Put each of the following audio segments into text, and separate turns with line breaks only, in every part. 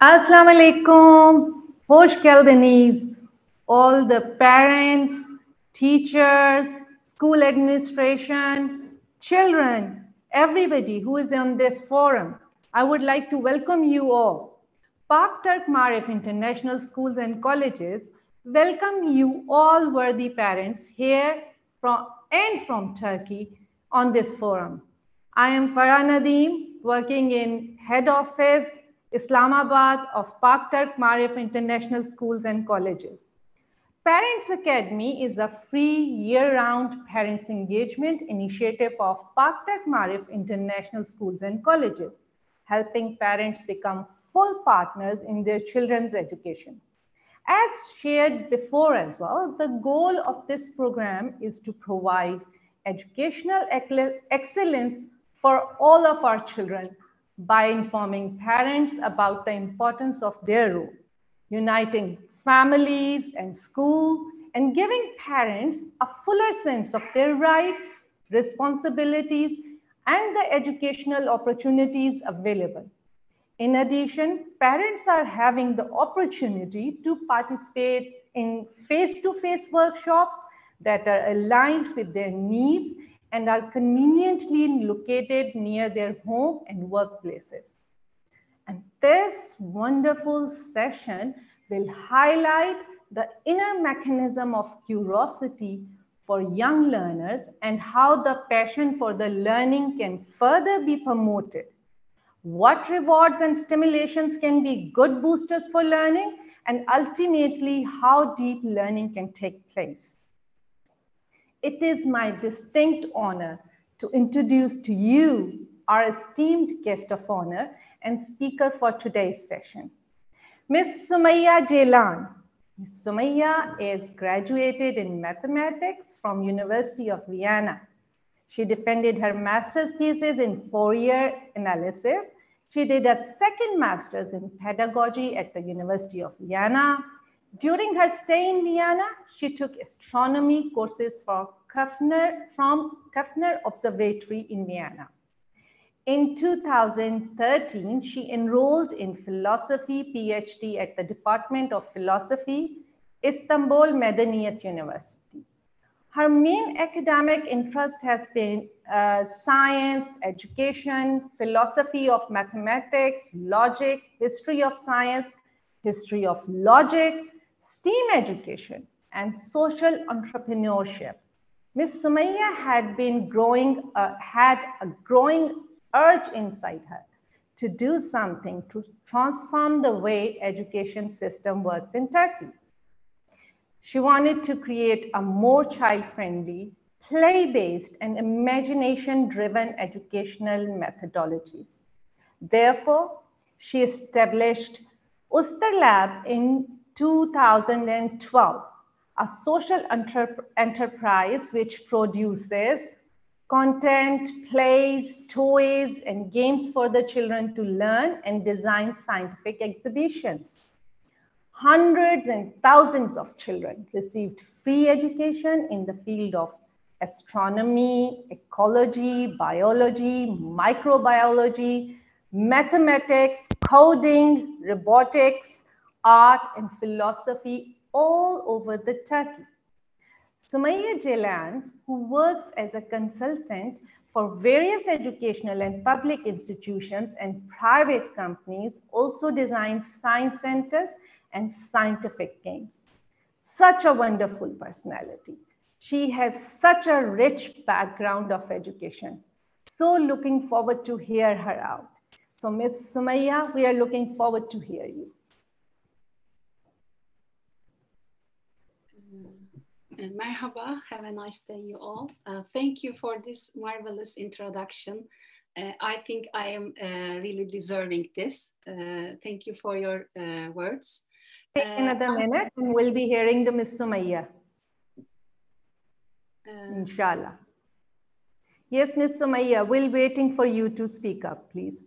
Assalamu alaikum, Hoş geldiniz, all the parents, teachers, school administration, children, everybody who is on this forum. I would like to welcome you all. Pak-Turk Marif International Schools and Colleges welcome you all worthy parents here from Turkey on this forum. I am Farah Nadeem, working in head office, Islamabad of Pak-Turk Marif International Schools and Colleges. Parents Academy is a free year-round parents engagement initiative of Pak-Turk Marif International Schools and Colleges, helping parents become full partners in their children's education. As shared before as well, the goal of this program is to provide educational excellence for all of our children by informing parents about the importance of their role, uniting families and school, and giving parents a fuller sense of their rights, responsibilities, and the educational opportunities available. In addition, parents are having the opportunity to participate in face-to-face workshops that are aligned with their needs and are conveniently located near their home and workplaces. And this wonderful session will highlight the inner mechanism of curiosity for young learners and how the passion for the learning can further be promoted. What rewards and stimulations can be good boosters for learning, and ultimately how deep learning can take place. It is my distinct honor to introduce to you our esteemed guest of honor and speaker for today's session, Ms. Sümeyye Ceylan. Ms. Sümeyye is graduated in mathematics from University of Vienna. She defended her master's thesis in Fourier analysis. She did a second master's in pedagogy at the University of Vienna. During her stay in Vienna, she took astronomy courses from Kufner Observatory in Vienna. In 2013, she enrolled in philosophy PhD at the Department of Philosophy, Istanbul Medeniyet University. Her main academic interest has been science, education, philosophy of mathematics, logic, history of science, history of logic, STEAM education, and social entrepreneurship. Ms. Sümeyye had a growing urge inside her to do something to transform the way education system works in Turkey. She wanted to create a more child-friendly, play-based, and imagination-driven educational methodologies. Therefore, she established Usturlab in 2012, a social enterprise which produces content, plays, toys, and games for the children to learn and design scientific exhibitions. Hundreds and thousands of children received free education in the field of astronomy, ecology, biology, microbiology, mathematics, coding, robotics, art, and philosophy all over the Turkey. Sümeyye Ceylan, who works as a consultant for various educational and public institutions and private companies, also designs science centers and scientific games. Such a wonderful personality. She has such a rich background of education. So looking forward to hear her out. So Ms. Sümeyye, we are looking forward to hear you.
Merhaba, have a nice day you all. Thank you for this marvelous introduction. I think I am really deserving this. Thank you for your words.
Take another minute and we'll be hearing the Ms. Sümeyye. Inshallah. Yes, Ms. Sümeyye, we're waiting for you to speak up, please.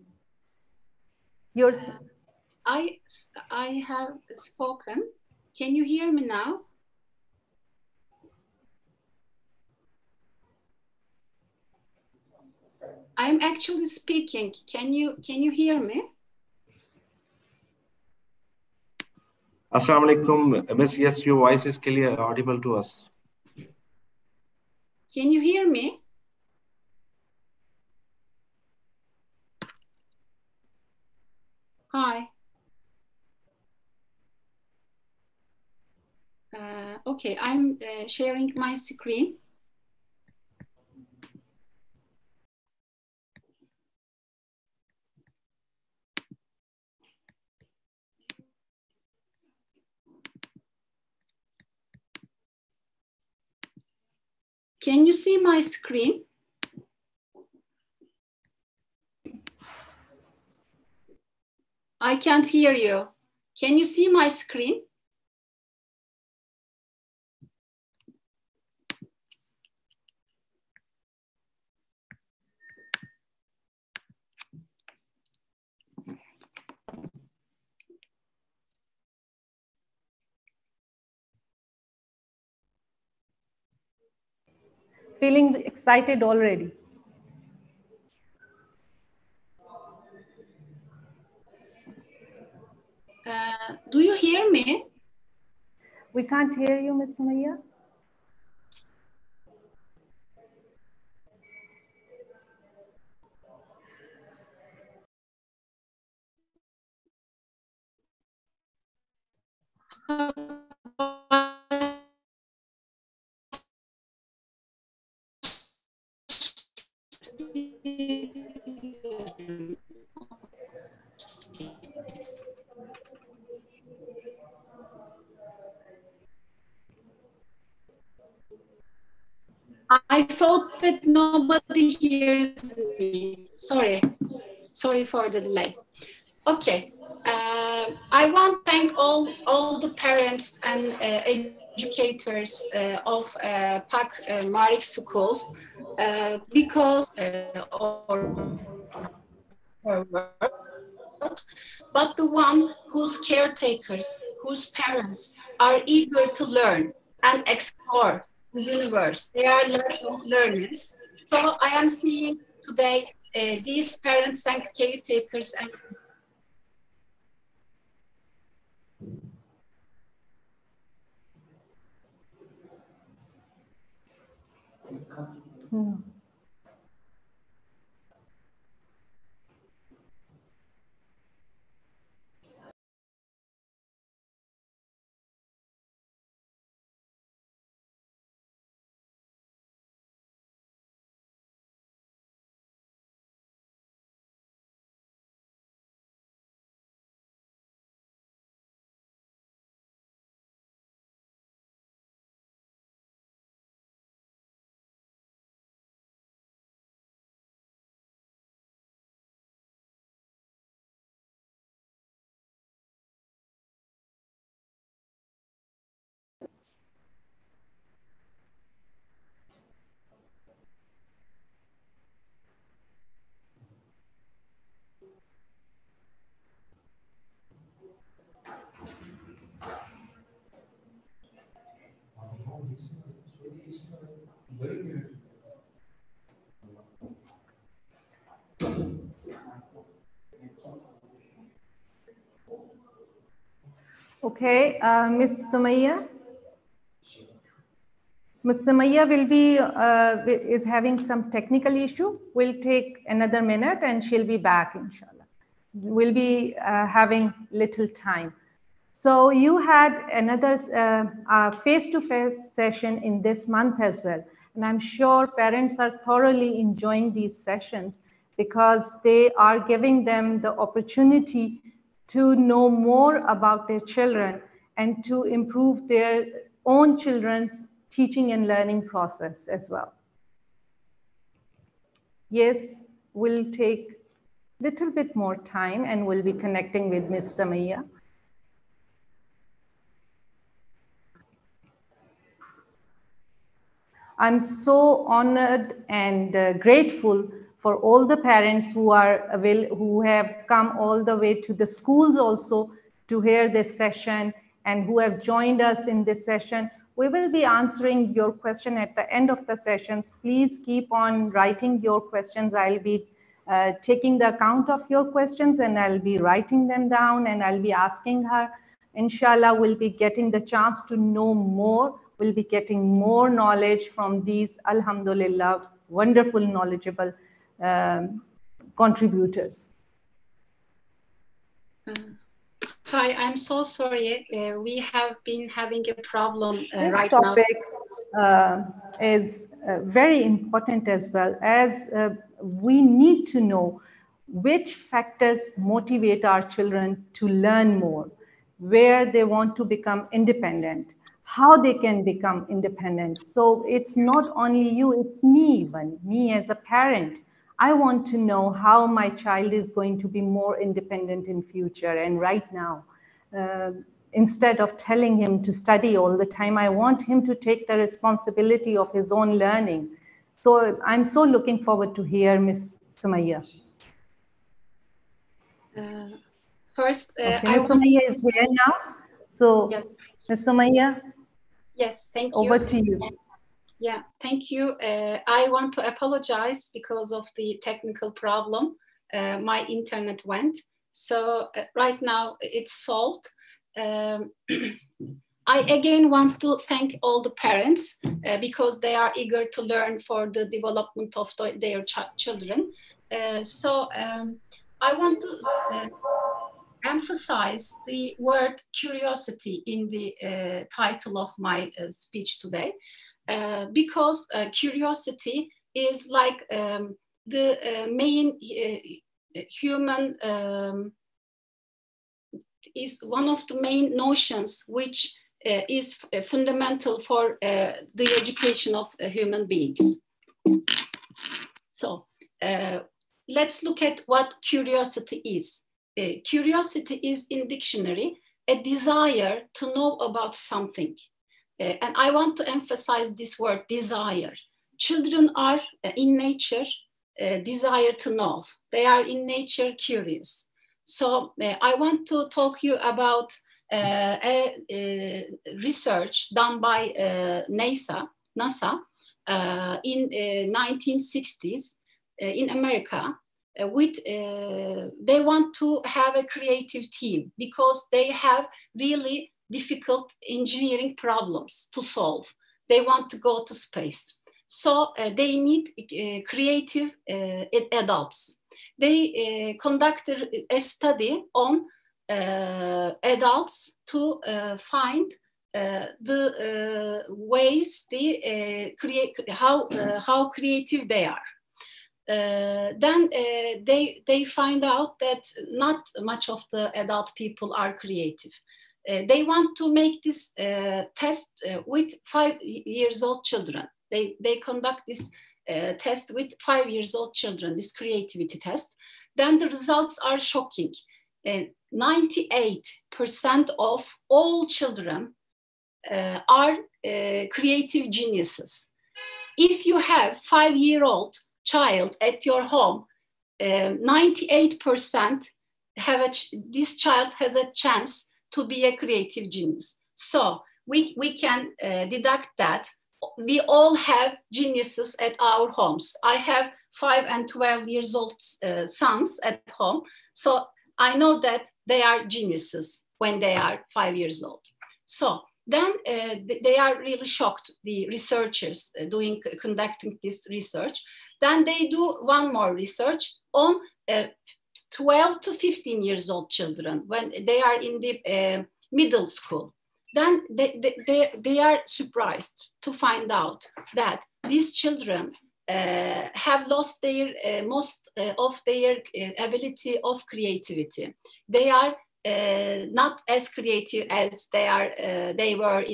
I have spoken. Can you hear me now? I'm actually speaking. Can you hear me?
Assalamu alaikum, Miss. Yes, your voice is clear, audible to us.
Can you hear me? Hi. Okay, I'm sharing my screen. Can you see my screen? I can't hear you. Can you see my screen?
Feeling excited already.
Do you hear me?
We can't hear you, Ms. Sümeyye.
I thought that nobody hears me. Sorry for the delay. Okay, I want to thank all the parents and educators of Pak Marif schools because her work, but the one whose caretakers, whose parents are eager to learn and explore the universe. They are lifelong learners. So I am seeing today these parents and caretakers and
Okay, Ms. Sümeyye. Ms. Sümeyye will be is having some technical issue. We'll take another minute and she'll be back, inshallah. We'll be having little time. So you had another face-to-face session in this month as well. And I'm sure parents are thoroughly enjoying these sessions because they are giving them the opportunity to know more about their children and to improve their own children's teaching and learning process as well. Yes, we'll take a little bit more time and we'll be connecting with Ms. Sümeyye. I'm so honored and grateful for all the parents who have come all the way to the schools also to hear this session and who have joined us in this session. We will be answering your question at the end of the sessions. Please keep on writing your questions. I'll be taking the account of your questions and I'll be writing them down and I'll be asking her Inshallah, we'll be getting the chance to know more. We'll be getting more knowledge from these, alhamdulillah, wonderful, knowledgeable contributors.
Hi, I'm so sorry. We have been having a problem
right now. This topic is very important as well, as we need to know which factors motivate our children to learn more, where they want to become independent, how they can become independent. So it's not only you, it's me even, me as a parent. I want to know how my child is going to be more independent in future and right now. Instead of telling him to study all the time, I want him to take the responsibility of his own learning. So I'm so looking forward to hear Ms. Sümeyye.
First,
okay, Ms. Sümeyye is here now. So, yes. Ms. Sümeyye.
Yes, thank you.
Over to you.
Yeah, thank you. I want to apologize because of the technical problem. My internet went. So right now it's solved. I again want to thank all the parents because they are eager to learn for the development of their children. I want to emphasize the word curiosity in the title of my speech today, because curiosity is like the main human is one of the main notions which is fundamental for the education of human beings. So let's look at what curiosity is. Curiosity is in dictionary a desire to know about something. And I want to emphasize this word, desire. Children are in nature desire to know. They are in nature curious. So I want to talk to you about a research done by NASA in 1960s in America. They want to have a creative team because they have really difficult engineering problems to solve. They want to go to space. So they need creative adults. They conducted a study on adults to find the ways they how creative they are. Then they find out that not much of the adult people are creative. They want to make this test with 5-year-old children. They conduct this test with 5-year-old children, this creativity test. Then the results are shocking. 98% of all children are creative geniuses. If you have 5-year-old child at your home, 98% this child has a chance to be a creative genius. So we can deduct that we all have geniuses at our homes. I have 5 and 12-year-old sons at home. So I know that they are geniuses when they are 5 years old. So then they are really shocked, the researchers conducting this research. Then they do one more research on 12 to 15 years old children when they are in the middle school. Then they are surprised to find out that these children have lost their most of their ability of creativity. They are not as creative as they were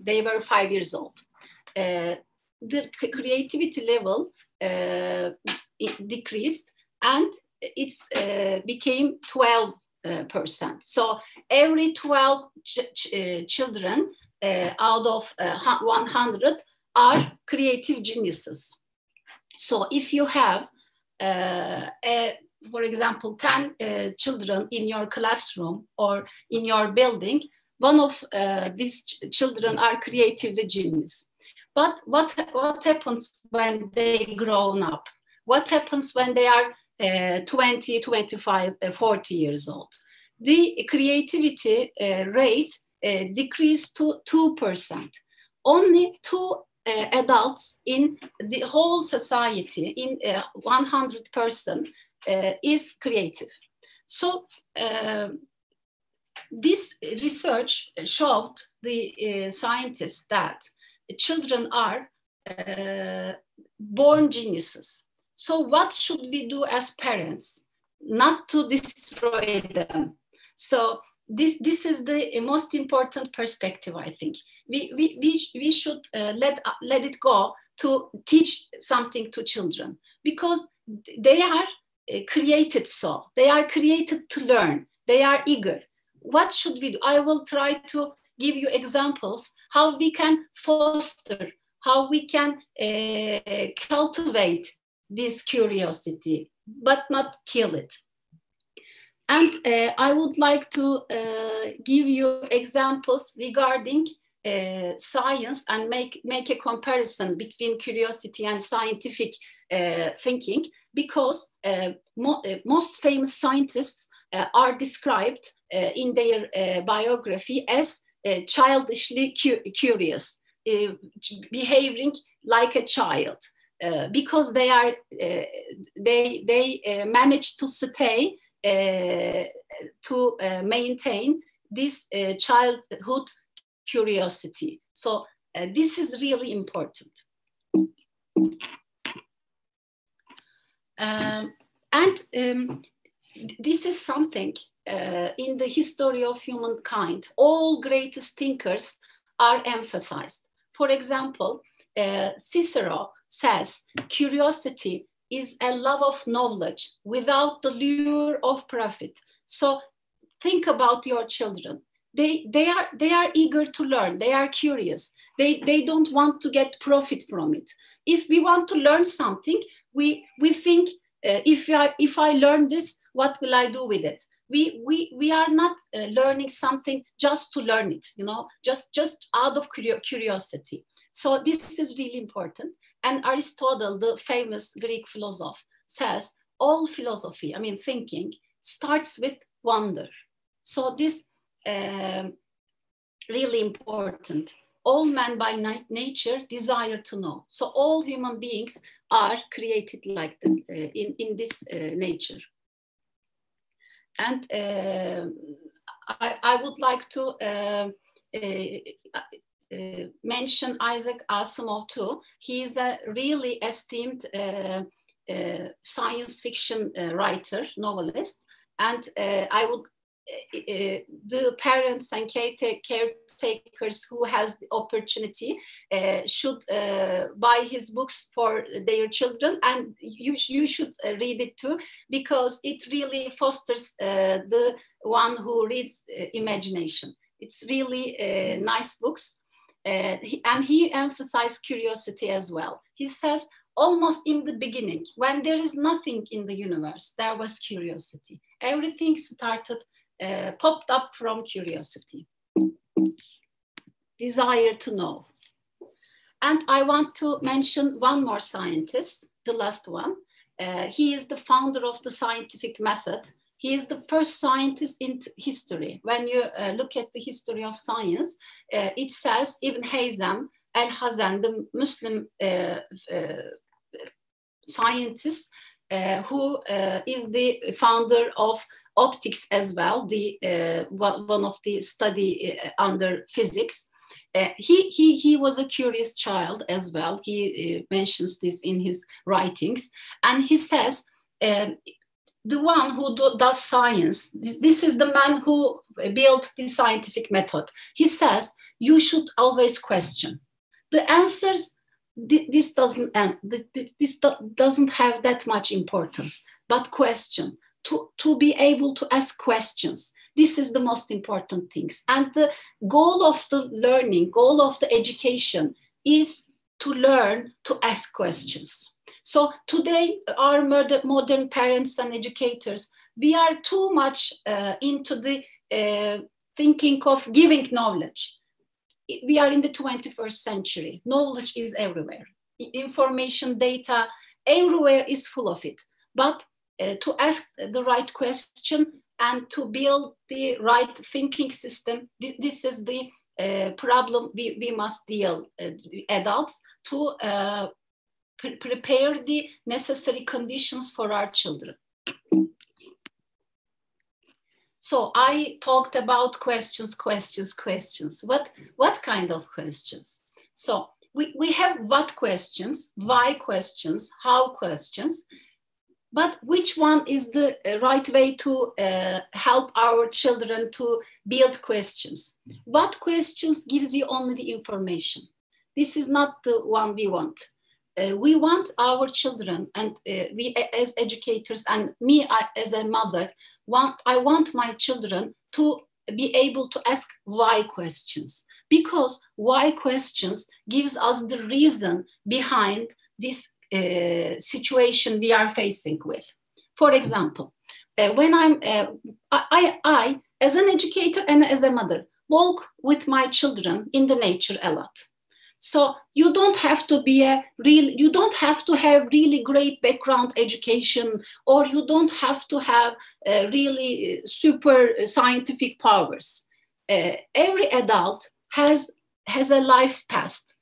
they were 5 years old. The creativity level decreased and it became 12%. So every 12 children out of 100 are creative geniuses. So if you have, for example, 10 children in your classroom or in your building, one of these children are creatively genius. But what happens when they grow up? What happens when they are 20, 25, 40 years old? The creativity rate decreased to 2%. Only 2 adults in the whole society, in 100%, is creative. So this research showed the scientists that children are born geniuses. So what should we do as parents? Not to destroy them. So this is the most important perspective, I think. We should let it go to teach something to children, because they are created so. They are created to learn. They are eager. What should we do? I will try to give you examples how we can foster, how we can cultivate this curiosity, but not kill it. And I would like to give you examples regarding science and make a comparison between curiosity and scientific thinking, because most famous scientists are described in their biography as childishly curious, behaving like a child, because they are they manage to stay to maintain this childhood curiosity. So this is really important. This is something in the history of humankind. All greatest thinkers are emphasized. For example, Cicero says, curiosity is a love of knowledge without the lure of profit. So think about your children. They are eager to learn. They are curious. They don't want to get profit from it. If we want to learn something, we think, if I learn this, what will I do with it? We are not learning something just to learn it, you know, just out of curiosity. So this is really important. And Aristotle, the famous Greek philosopher, says all philosophy, I mean thinking, starts with wonder. So this really important. All men by nature desire to know. So all human beings are created like that, in this nature. And I would like to mention Isaac Asimov too. He is a really esteemed science fiction writer, novelist, and I would the parents and caretakers who has the opportunity should buy his books for their children, and you should read it too, because it really fosters the one who reads imagination. It's really nice books. And he emphasized curiosity as well. He says, almost in the beginning, when there is nothing in the universe, there was curiosity. Everything started, popped up from curiosity. Desire to know. And I want to mention one more scientist, the last one. He is the founder of the scientific method. He is the first scientist in history. When you look at the history of science, it says Ibn Haytham al-Hazan, the Muslim scientist, who is the founder of optics as well, the one of the study under physics. He was a curious child as well. He mentions this in his writings, and he says, the one who does science, this is the man who built the scientific method. He says, you should always question. The answers, this doesn't have that much importance, but question, to be able to ask questions. This is the most important things. And the goal of the learning, goal of the education is to learn to ask questions. So today, our modern parents and educators, we are too much into the thinking of giving knowledge. We are in the 21st century. Knowledge is everywhere. Information, data, everywhere is full of it. But to ask the right question and to build the right thinking system, this is the problem we must deal, adults, to prepare the necessary conditions for our children. So I talked about questions. What kind of questions? So we have what questions, why questions, how questions, but which one is the right way to help our children to build questions? What questions gives you only the information? This is not the one we want. We want our children, and we as educators, and me as a mother, I want my children to be able to ask why questions, because why questions gives us the reason behind this situation we are facing with. For example, when I as an educator and as a mother walk with my children in the nature a lot. So you don't have to be you don't have to have really great background education, or you don't have to have really super scientific powers. Every adult has a life past.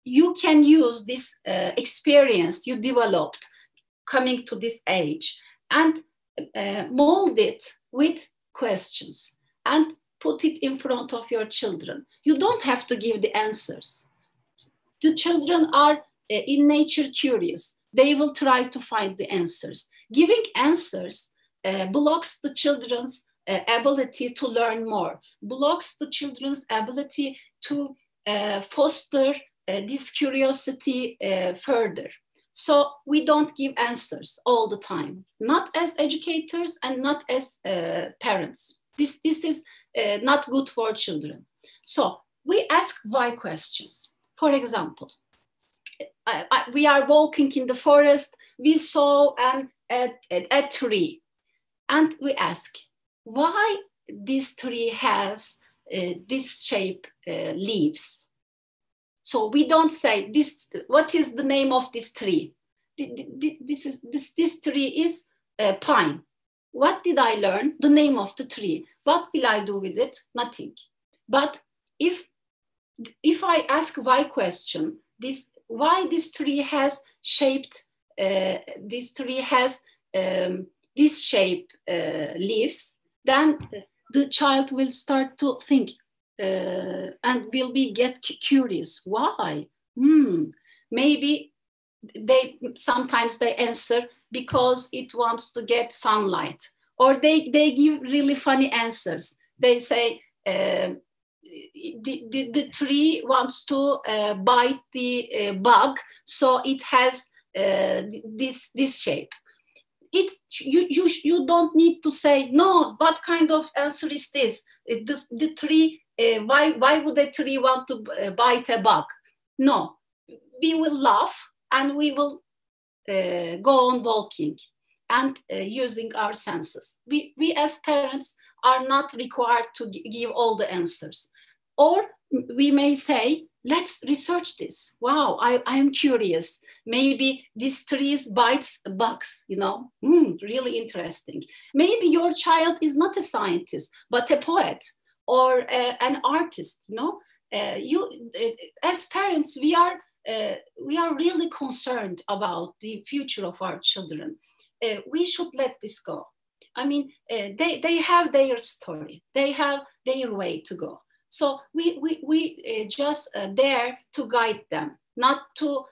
You can use this experience you developed coming to this age and mold it with questions and put it in front of your children. You don't have to give the answers. The children are in nature curious. They will try to find the answers. Giving answers blocks the children's ability to learn more, blocks the children's ability to foster this curiosity further. So we don't give answers all the time, not as educators and not as parents. This is not good for children. So we ask why questions. For example, we are walking in the forest, we saw a tree, and we ask why this tree has this shape leaves. So we don't say this. What is the name of this tree? This tree is pine. What did I learn? The name of the tree. What will I do with it? Nothing. But if I ask why question, why this tree has shaped, this tree has this shape leaves, then the child will start to think and will get curious. Why? Maybe sometimes they answer because it wants to get sunlight, or they give really funny answers. They say the tree wants to bite the bug, so it has this shape. You don't need to say, no, what kind of answer is this? The tree, why would a tree want to bite a bug? No, we will laugh and we will go on walking and using our senses. We as parents are not required to give all the answers. Or we may say, let's research this. Wow, I am curious. Maybe this tree bites bugs, really interesting. Maybe your child is not a scientist, but a poet or an artist, as parents, we are really concerned about the future of our children. We should let this go. I mean, they have their story. They have their way to go. So we just there to guide them, not to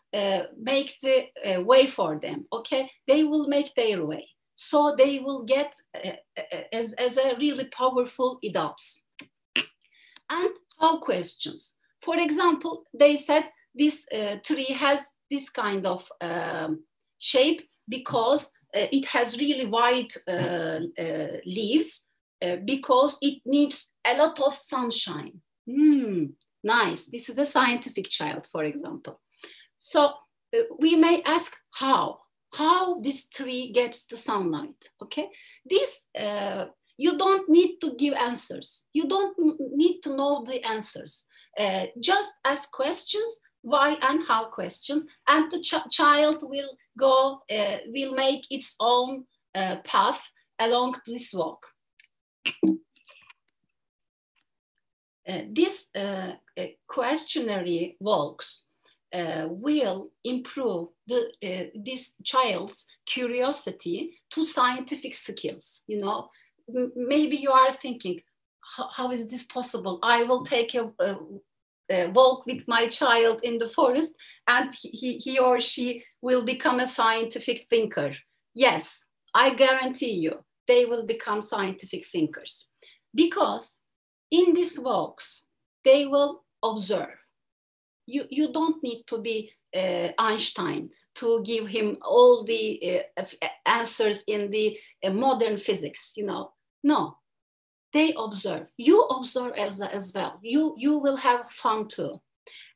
make the way for them, okay? They will make their way. So they will get as a really powerful adults. And how questions? For example, they said this tree has this kind of shape because it has really wide leaves, because it needs a lot of sunshine. Nice. This is a scientific child, for example. So we may ask how this tree gets the sunlight, okay? This, you don't need to give answers. You don't need to know the answers. Just ask questions why and how questions, and the child will go, will make its own path along this walk. This questionary walks will improve this child's curiosity to scientific skills. You know, maybe you are thinking, how is this possible? I will take a walk with my child in the forest and he or she will become a scientific thinker. Yes, I guarantee you, they will become scientific thinkers, because in these walks, they will observe. You don't need to be Einstein to give him all the answers in the modern physics, you know. No, they observe. You observe as well. You will have fun too.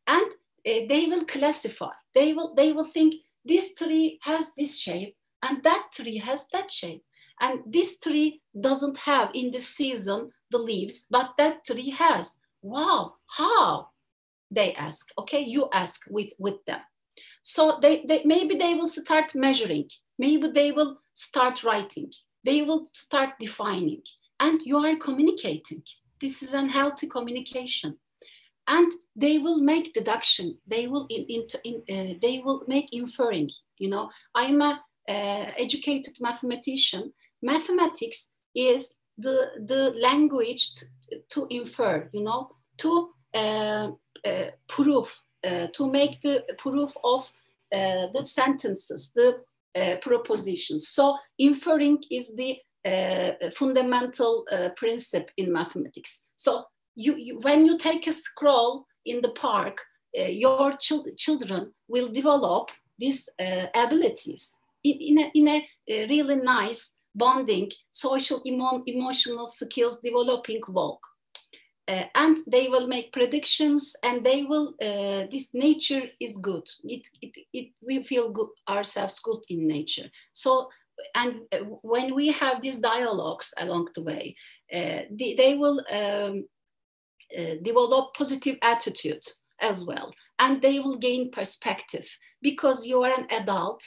And they will classify. They will think, this tree has this shape and that tree has that shape. And this tree doesn't have in this season the leaves, but that tree has. Wow, how? They ask. Okay, you ask with them. So they maybe they will start measuring. Maybe they will start writing. They will start defining. And you are communicating. This is unhealthy communication. And they will make deduction. They will they will make inferring. You know, I'm a educated mathematician. Mathematics is the language to infer, you know, to prove, to make the proof of the sentences, the propositions. So inferring is the fundamental principle in mathematics. So when you take a stroll in the park, your children will develop these abilities in a really nice bonding, social, emotional skills developing walk. And they will make predictions, and they will, this nature is good. We feel good, ourselves good in nature. So, and when we have these dialogues along the way, they will develop positive attitude as well. And they will gain perspective, because you are an adult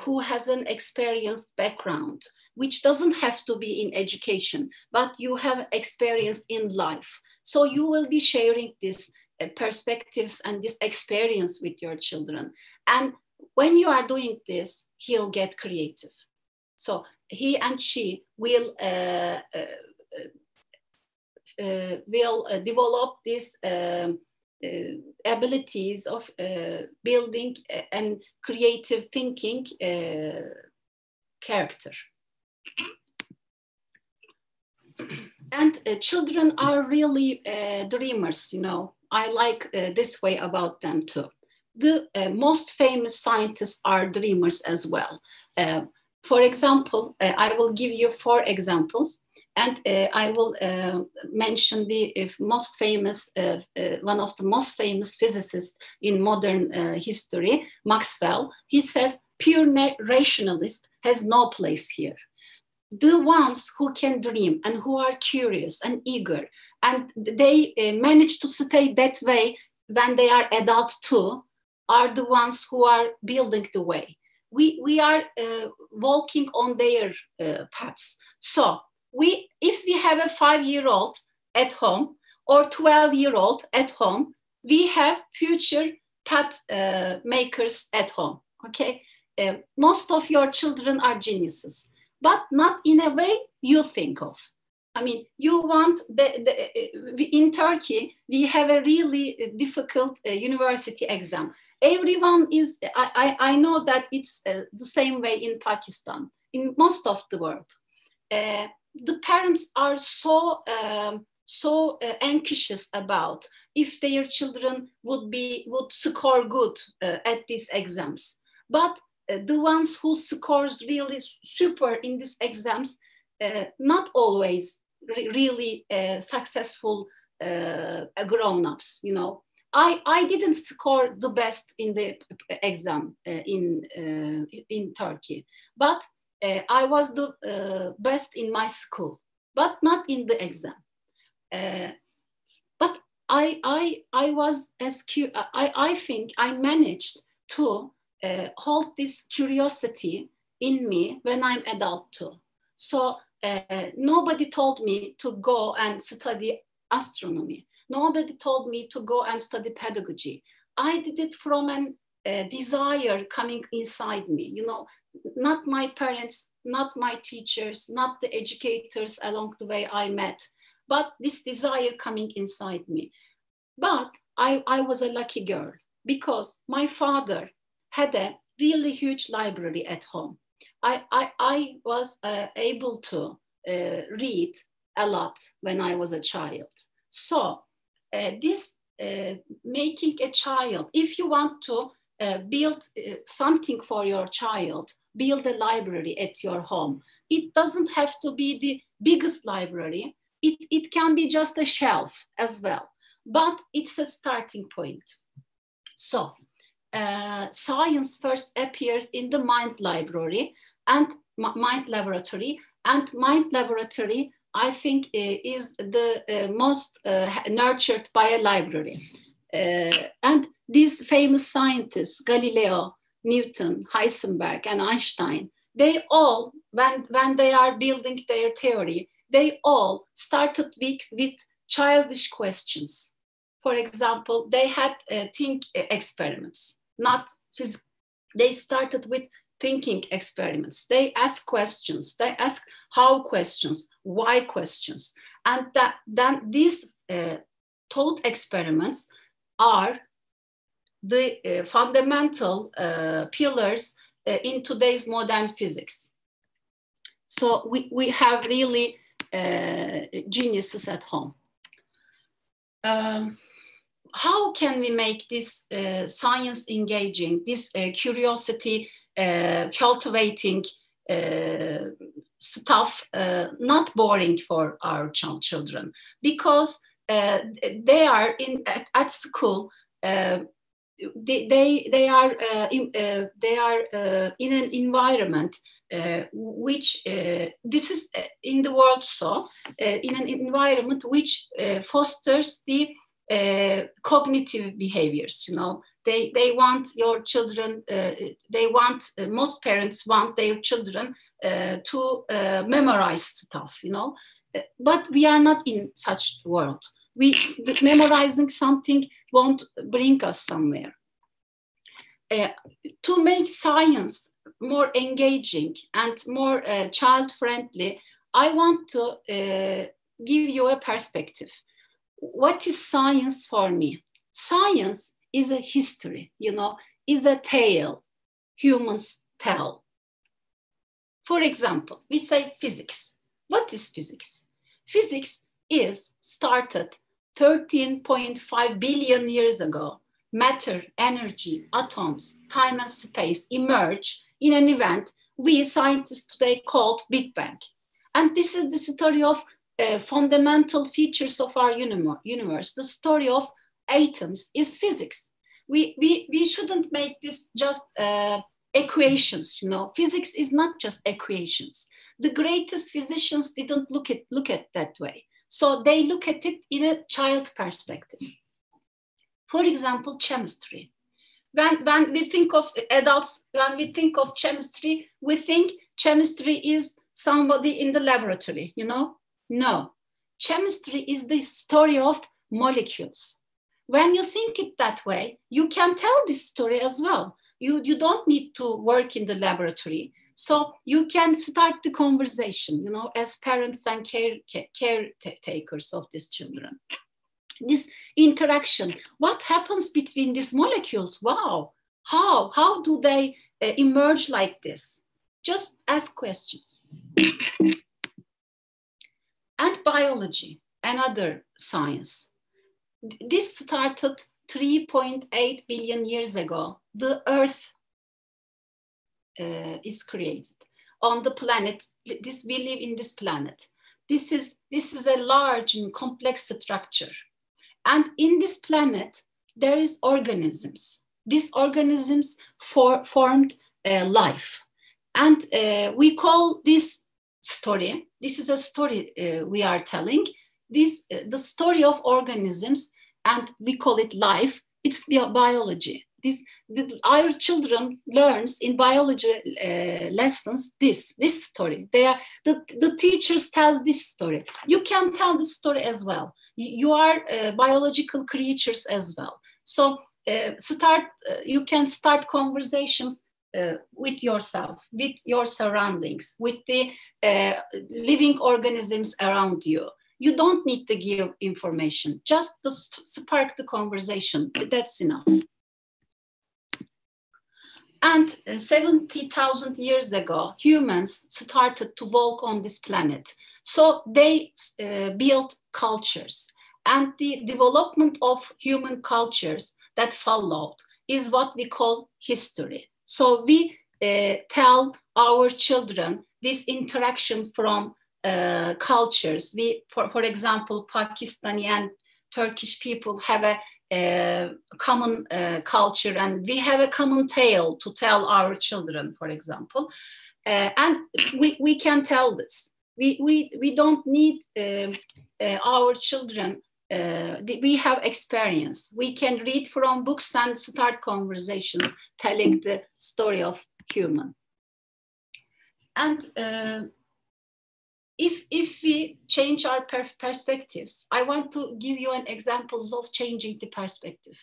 who has an experienced background, which doesn't have to be in education, but you have experience in life. So you will be sharing these perspectives and this experience with your children. And when you are doing this, he'll get creative. So he and she will develop these abilities of building and creative thinking character. And children are really dreamers, you know. I like this way about them too. The most famous scientists are dreamers as well. For example, I will give you 4 examples, and I will mention the most famous, one of the most famous physicists in modern history, Maxwell. He says, pure rationalist has no place here. The ones who can dream and who are curious and eager, and they manage to stay that way when they are adult too, are the ones who are building the way. We are walking on their paths. So if we have a 5-year-old at home or 12-year-old at home, we have future path makers at home, okay? Most of your children are geniuses, but not in a way you think of. I mean, you want, in Turkey, we have a really difficult university exam. Everyone is, I know that it's the same way in Pakistan, in most of the world. The parents are so anxious about if their children would score good at these exams. But the ones who scores really super in these exams, not always really successful grown-ups, you know. I didn't score the best in the exam in Turkey, but I was the best in my school, but not in the exam. But I think I managed to hold this curiosity in me when I'm adult too. So nobody told me to go and study astronomy. Nobody told me to go and study pedagogy. I did it from a desire coming inside me, you know, not my parents, not my teachers, not the educators along the way I met, but this desire coming inside me. But I was a lucky girl because my father had a really huge library at home. I was able to read a lot when I was a child. So this making a child, if you want to build something for your child, build a library at your home. It doesn't have to be the biggest library. It can be just a shelf as well, but it's a starting point. So science first appears in the mind library and mind laboratory, and mind laboratory, I think, is the most nurtured by a library. And these famous scientists, Galileo, Newton, Heisenberg, and Einstein, they all, when they are building their theory, they all started with childish questions. For example, they had think experiments, not physics. They started with thinking experiments. They ask questions. They ask how questions, why questions. And then these thought experiments are the fundamental pillars in today's modern physics. So we have really geniuses at home. How can we make this science engaging, this curiosity cultivating stuff not boring for our children? Because they are at school. They are in an environment which this is in the world, so in an environment which fosters the cognitive behaviors. You know, they want your children. They want most parents want their children to memorize stuff. You know, but we are not in such world. Memorizing something won't bring us somewhere. To make science more engaging and more child-friendly, I want to give you a perspective. What is science for me? Science is a history, you know, is a tale humans tell. For example, we say physics. What is physics? Physics is started 13.5 billion years ago. Matter, energy, atoms, time and space emerge in an event we scientists today called Big Bang. And this is the story of fundamental features of our universe. The story of atoms is physics. We shouldn't make this just equations, you know. Physics is not just equations. The greatest physicians didn't look at that way. So they look at it in a child perspective. For example, chemistry. When we think of adults, when we think of chemistry, we think chemistry is somebody in the laboratory, you know? No, chemistry is the story of molecules. When you think it that way, you can tell this story as well. You don't need to work in the laboratory. So you can start the conversation, you know, as parents and caretakers of these children. This interaction, what happens between these molecules? Wow, how do they emerge like this? Just ask questions. And biology, another science. This started 3.8 billion years ago. The Earth is created on the planet. We live in this planet. This is a large and complex structure. And in this planet, there is organisms. These organisms formed life. And we call this story, this is a story we are telling, the story of organisms and we call it life, it's biology. Our children learns in biology lessons this story. The teachers tells this story. You can tell this story as well. You are biological creatures as well. So you can start conversations with yourself, with your surroundings, with the living organisms around you. You don't need to give information, just to spark the conversation. That's enough. And 70,000 years ago, humans started to walk on this planet. So they built cultures. And the development of human cultures that followed is what we call history. So we tell our children this interaction from cultures. For example, Pakistani and Turkish people have a common culture, and we have a common tale to tell our children, for example, and we can tell this. We don't need our children. We have experience. We can read from books and start conversations telling the story of human. And if we change our perspectives, I want to give you an examples of changing the perspective.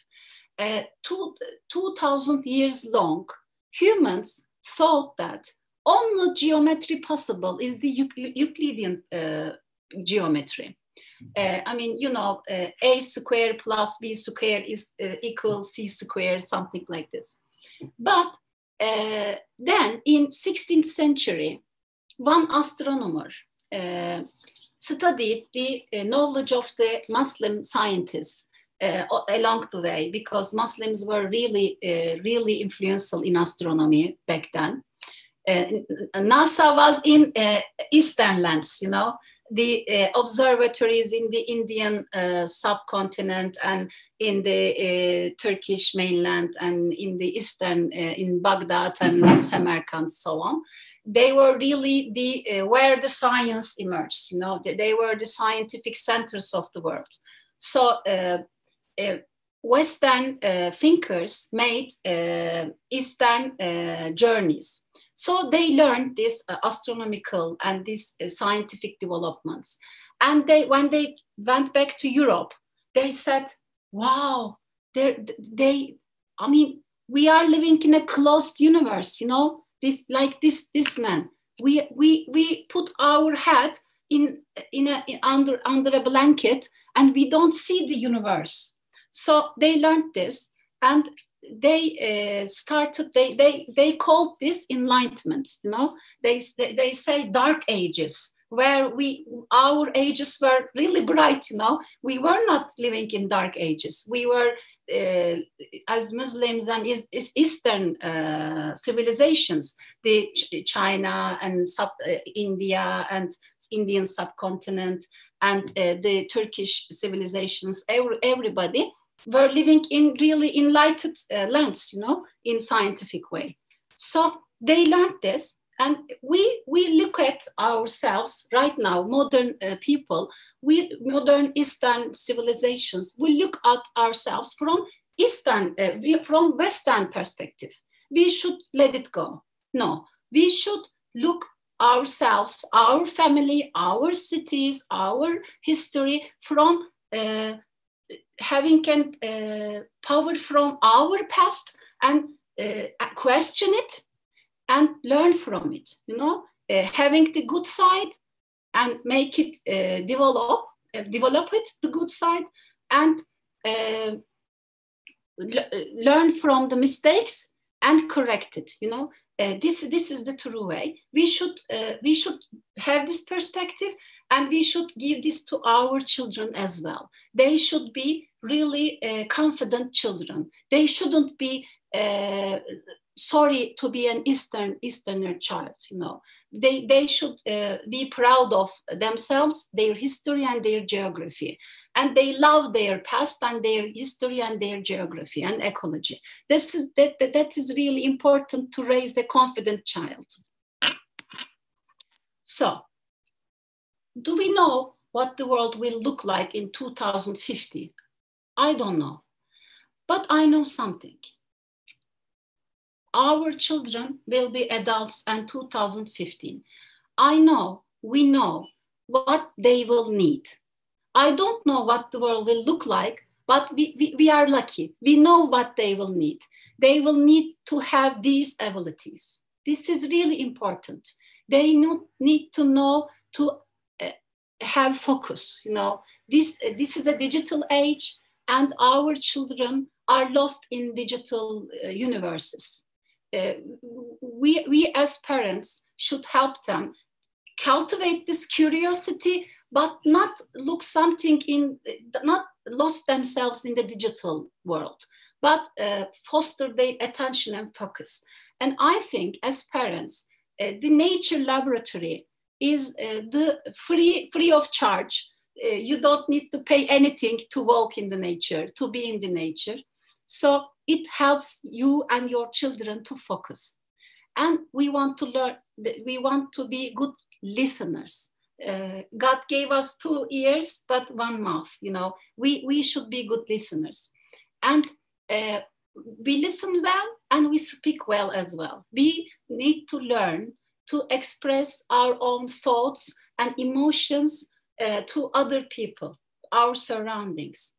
2,000 years long, humans thought that only geometry possible is the Euclidean geometry. I mean, you know, a square plus b square is equal c square, something like this. But then in 16th century, one astronomer studied the knowledge of the Muslim scientists along the way, because Muslims were really influential in astronomy back then. NASA was in Eastern lands, you know, the observatories in the Indian subcontinent and in the Turkish mainland and in the Eastern, in Baghdad and Samarkand, so on. They were really where the science emerged, you know, they were the scientific centers of the world. So Western thinkers made Eastern journeys. So they learned this astronomical and these scientific developments. And when they went back to Europe, they said, wow, I mean, we are living in a closed universe, you know, this man. We put our head under a blanket and we don't see the universe. So they learned this, and they they called this enlightenment, you know. They say dark ages, where our ages were really bright, you know. We were not living in dark ages. We were as Muslims and Eastern civilizations, the China and India and Indian subcontinent and the Turkish civilizations, everybody were living in really enlightened lands, you know, in scientific way. So they learned this, and we look at ourselves right now, modern people, modern Eastern civilizations, we look at ourselves from from Western perspective. We should let it go. No, we should look ourselves, our family, our cities, our history from having power from our past, and question it and learn from it, you know, having the good side and make it develop it, the good side, and learn from the mistakes and correct it, you know. This is the true way. We should have this perspective, and we should give this to our children as well. They should be really confident children. They shouldn't be sorry to be an Easterner child, you know. They should be proud of themselves, their history and their geography, and they love their past and their history and their geography and ecology. That is really important to raise a confident child. So, do we know what the world will look like in 2050? I don't know. But I know something. Our children will be adults in 2015. We know what they will need. I don't know what the world will look like, but we are lucky. We know what they will need. They will need to have these abilities. This is really important. They need to know to have focus. This is a digital age, and our children are lost in digital universes. We as parents should help them cultivate this curiosity, but not not lost themselves in the digital world, but foster their attention and focus. And I think as parents, the nature laboratory is the free of charge. You don't need to pay anything to walk in the nature, to be in the nature. So it helps you and your children to focus. And we want to learn, we want to be good listeners. God gave us 2 ears, but 1 mouth. We should be good listeners. And we listen well and we speak well as well. We need to learn to express our own thoughts and emotions to other people, our surroundings.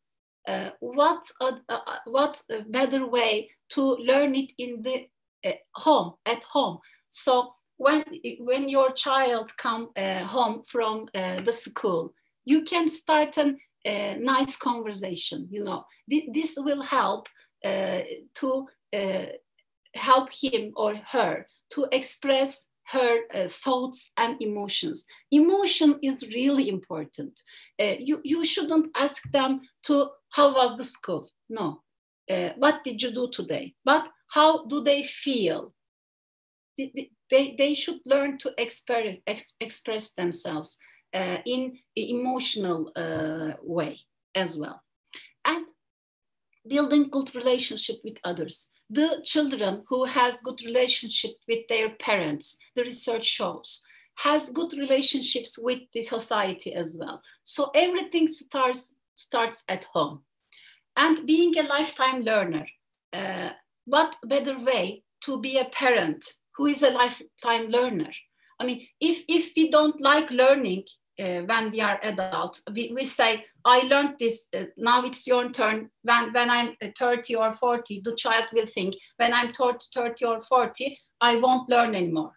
What a better way to learn it in the at home. So when your child come home from the school, you can start a nice conversation. This will help to help him or her to express her thoughts and emotions. Emotion is really important. You shouldn't ask them to, how was the school? No. What did you do today? But how do they feel? They should learn to express themselves in emotional way as well. And building good relationship with others. The children who has good relationship with their parents, the research shows, has good relationships with the society as well. So everything starts at home. And being a lifetime learner, what better way to be a parent who is a lifetime learner? I mean, if we don't like learning when we are adult, we say, I learned this, now it's your turn. When I'm 30 or 40, the child will think, when I'm 30 or 40, I won't learn anymore.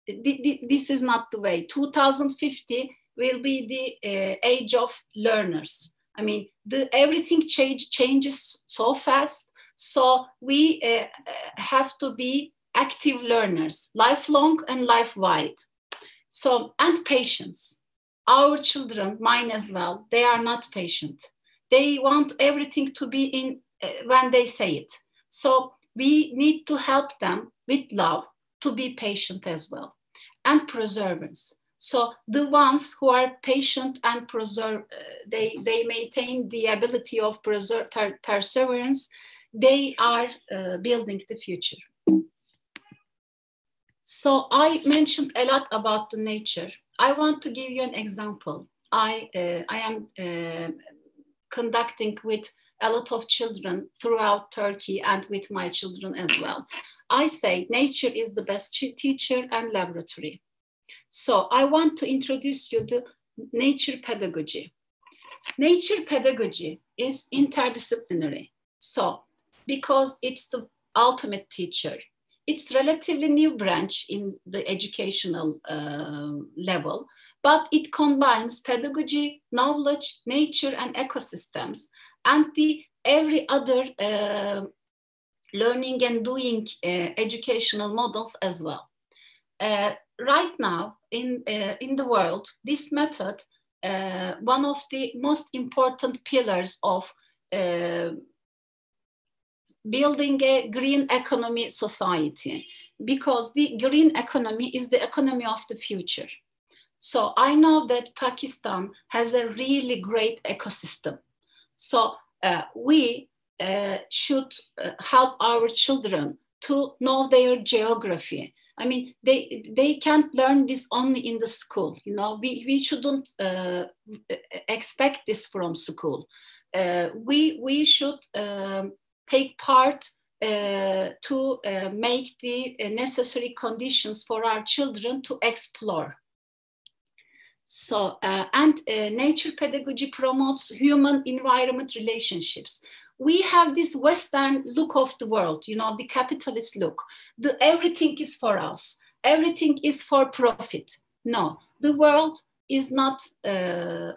This is not the way. 2050 will be the age of learners. I mean, everything changes so fast. So we have to be active learners, lifelong and life-wide. So, and patience. Our children, mine as well, they are not patient. They want everything to be in when they say it. So we need to help them with love to be patient as well. And perseverance. So the ones who are patient and they maintain the ability of perseverance, they are building the future. So I mentioned a lot about the nature. I want to give you an example. I am conducting with a lot of children throughout Turkey and with my children as well. I say nature is the best teacher and laboratory. So I want to introduce you to nature pedagogy. Nature pedagogy is interdisciplinary. So because it's the ultimate teacher, it's relatively new branch in the educational level, but it combines pedagogy, knowledge, nature, and ecosystems, and every other learning and doing educational models as well. Right now in the world, this method, one of the most important pillars of building a green economy society, because the green economy is the economy of the future. So I know that Pakistan has a really great ecosystem. So we should help our children to know their geography. I mean, they can't learn this only in the school. We shouldn't expect this from school. we should take part to make the necessary conditions for our children to explore. So, nature pedagogy promotes human-environment relationships. We have this Western look of the world, you know, the capitalist look. Everything is for us. Everything is for profit. No, the world is not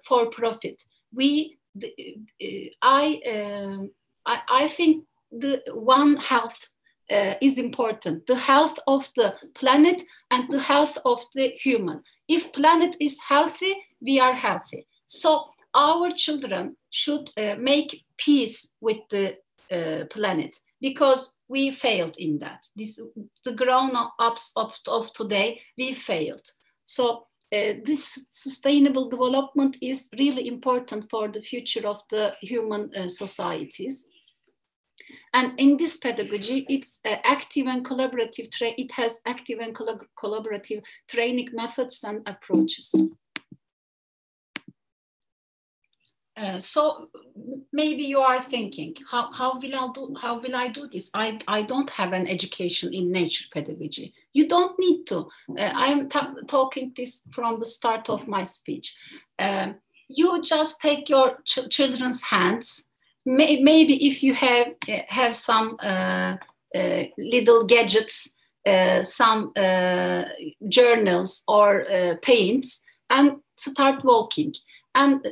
for profit. I think the one health is important, the health of the planet and the health of the human. If planet is healthy, we are healthy. So our children should make peace with the planet, because we failed in that. The grown-ups of today, we failed. So this sustainable development is really important for the future of the human societies. And in this pedagogy, it's active and collaborative. It has active and collaborative training methods and approaches. So maybe you are thinking, how will I do this? I don't have an education in nature pedagogy. You don't need to. I'm talking this from the start of my speech. You just take your children's hands. Maybe if you have some little gadgets, some journals or paints, and start walking and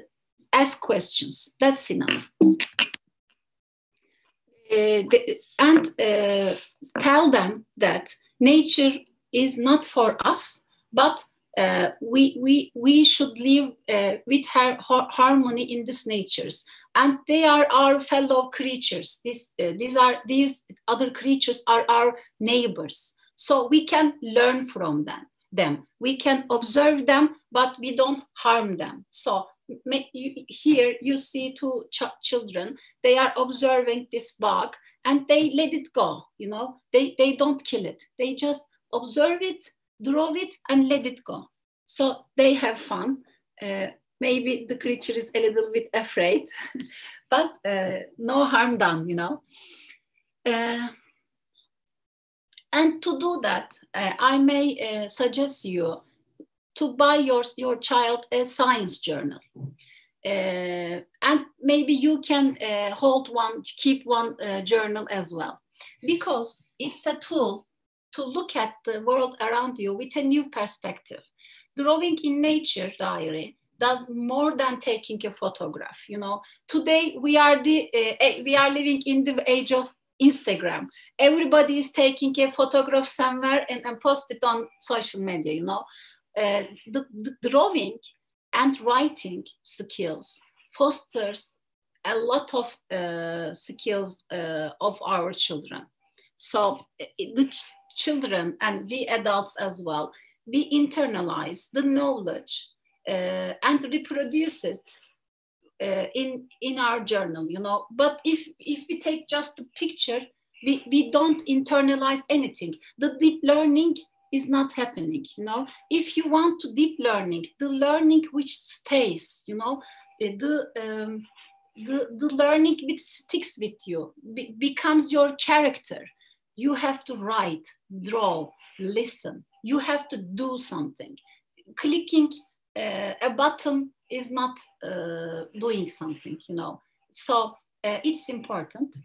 ask questions. That's enough. And tell them that nature is not for us, but we should live with harmony in these natures, and they are our fellow creatures. These other creatures are our neighbors, so we can learn from them. We can observe them, but we don't harm them. So here you see two children. They are observing this bug and they let it go. You know, they don't kill it. They just observe it, draw it, and let it go. So they have fun. Maybe the creature is a little bit afraid, but no harm done, you know. And to do that, I may suggest you to buy your child a science journal. And maybe you can keep one journal as well, because it's a tool to look at the world around you with a new perspective. Drawing in nature diary does more than taking a photograph. You know, today we are living in the age of Instagram. Everybody is taking a photograph somewhere and post it on social media. You know, the drawing and writing skills fosters a lot of skills of our children. So the children and we adults as well, we internalize the knowledge and reproduce it in our journal, you know. But if we take just the picture, we don't internalize anything. The deep learning is not happening, you know. If you want to deep learning, the learning which stays, you know, the learning which sticks with you, becomes your character. You have to write, draw, listen. You have to do something. Clicking a button is not doing something, you know. So it's important.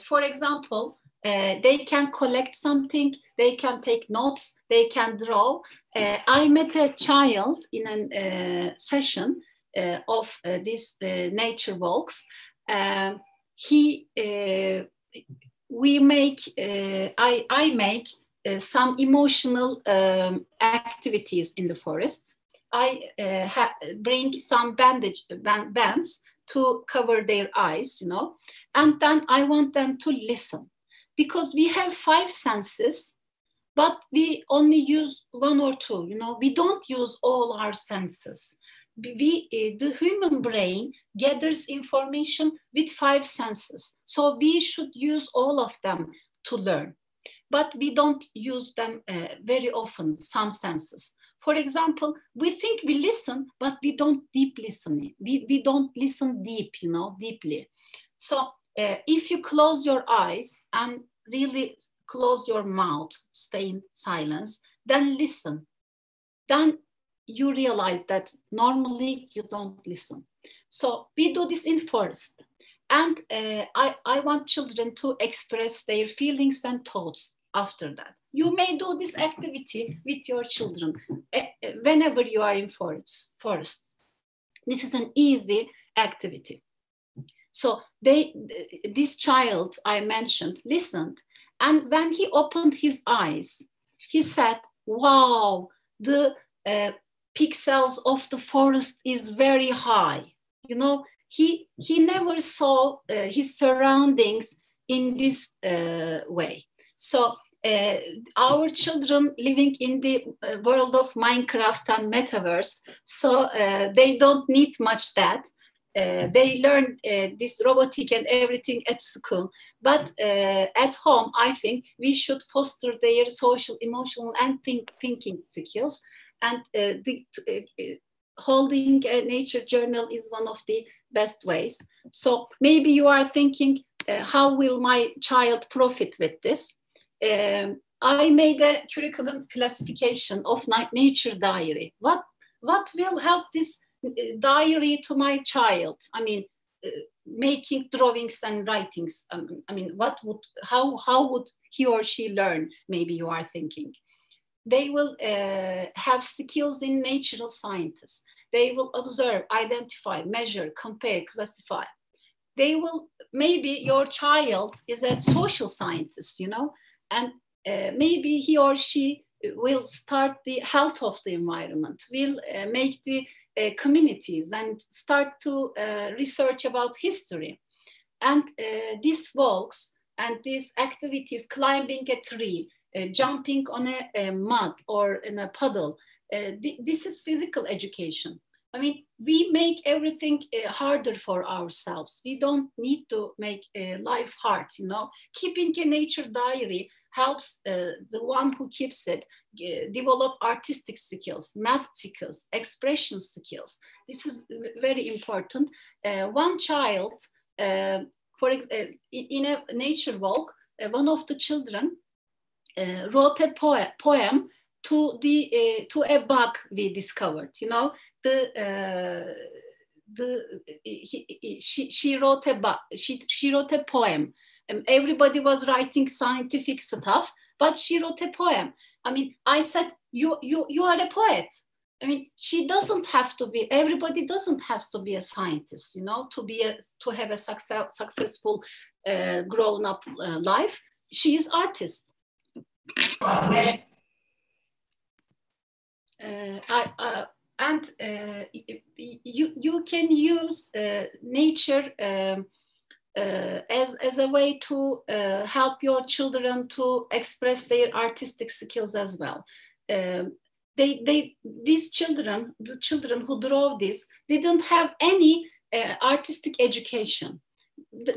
For example, they can collect something, they can take notes, they can draw. I met a child in a session of this nature walks. I make some emotional activities in the forest. I bring some bands to cover their eyes, you know, and then I want them to listen, because we have 5 senses, but we only use 1 or 2, you know. We don't use all our senses. The human brain gathers information with 5 senses, so we should use all of them to learn. But we don't use them very often, some senses. For example, we think we listen, but we don't deep listening. We don't listen deep, you know, deeply. So if you close your eyes and really close your mouth, stay in silence, then listen. Then you realize that normally you don't listen. So we do this in first. And I want children to express their feelings and thoughts after that. You may do this activity with your children whenever you are in forest. This is an easy activity. So this child I mentioned listened, and when he opened his eyes, he said, wow, the pixels of the forest is very high. You know, he never saw his surroundings in this way. So our children living in the world of Minecraft and metaverse, so they don't need much that. They learn this robotic and everything at school, but at home, I think we should foster their social, emotional, and thinking skills. And holding a nature journal is one of the best ways. So maybe you are thinking, how will my child profit with this? I made a curriculum classification of nature diary. What will help this diary to my child? I mean, making drawings and writings. I mean, how would he or she learn? Maybe you are thinking. They will have skills in natural scientists. They will observe, identify, measure, compare, classify. They will, maybe your child is a social scientist, you know, and maybe he or she will start the health of the environment, will make the communities and start to research about history. And these walks and these activities, climbing a tree, jumping on a mud or in a puddle, this is physical education. I mean, we make everything harder for ourselves. We don't need to make life hard, you know. Keeping a nature diary helps the one who keeps it develop artistic skills, math skills, expression skills. This is very important. One child, in a nature walk, one of the children wrote a poem to a bug we discovered. You know, she wrote a poem. Everybody was writing scientific stuff, but she wrote a poem. I mean, I said, you are a poet. I mean, she doesn't have to be. Everybody doesn't has to be a scientist, you know, to have a successful grown up life. She is artist. You can use nature as a way to help your children to express their artistic skills as well. These children, the children who draw this, they didn't have any artistic education.